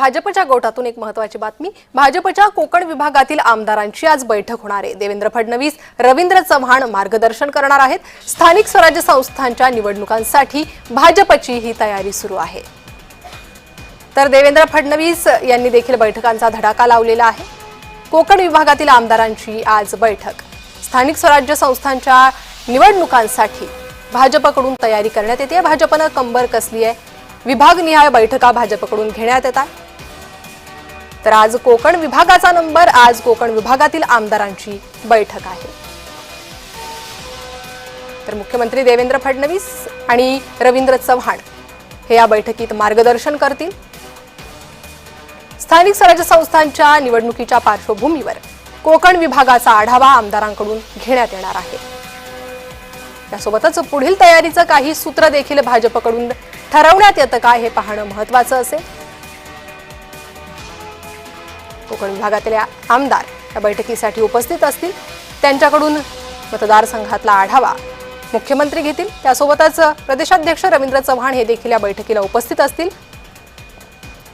भाजपच्या गोटातून एक महत्त्वाची बातमी। भाजपच्या कोकण विभागातील आमदारांची आज बैठक होणार आहे। देवेंद्र फडणवीस, रवींद्र चव्हाण मार्गदर्शन करणार आहेत। स्थानिक स्वराज्य संस्थांच्या निवडणुकांसाठी भाजपची ही तयारी सुरू आहे। तर देवेंद्र फडणवीस यांनी देखील बैठकांचा धडाका लावलेला आहे। कोकण विभागातील आमदारांची आज बैठक। स्थानिक स्वराज्य संस्थांच्या निवडणुकांसाठी भाजपकडून तयारी करण्यात येते। भाजपने कंबर कसली आहे। विभागनिहाय बैठका भाजपकडून घेण्यात येतात। तर आज कोकण विभागाचा नंबर, आज कोकण विभागातील आमदारांची बैठक आहे। तर मुख्यमंत्री देवेंद्र फडणवीस आणि रवींद्र चव्हाण हे या बैठकीत मार्गदर्शन करतील। स्थानिक स्वराज्य संस्थांच्या निवडणुकीच्या पार्श्वभूमीवर कोकण विभागाचा आढावा आमदारांकडून घेण्यात येणार आहे। यासोबतच पुढील तयारीचं काही सूत्र देखील भाजपकडून ठरवण्यात येतं का हे पाहणं महत्त्वाचं असेल। कोकण विभागातील आमदार या बैठकीसाठी उपस्थित असतील। त्यांच्याकडून मतदारसंघातला आढावा मुख्यमंत्री घेतील। त्यासोबतच प्रदेशाध्यक्ष रवींद्र चव्हाण हे देखील या बैठकीला उपस्थित असतील।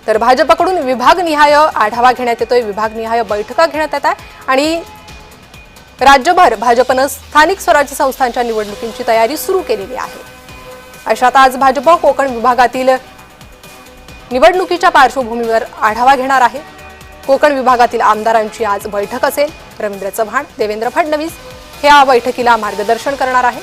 तर भाजपकडून विभागनिहाय आढावा घेण्यात येतोय, विभागनिहाय बैठका घेण्यात येतात आणि राज्यभर भाजपने स्थानिक स्वराज्य संस्थांच्या निवडणुकींची तयारी सुरू केलेली आहे। अशात आज भाजप कोकण विभागातील निवडणुकीच्या पार्श्वभूमीवर आढावा घेणार आहे। कोकण विभागातील आमदारांची आज बैठक असेल। रवींद्र चव्हाण, देवेंद्र फडणवीस हे या बैठकीला मार्गदर्शन करणार आहे।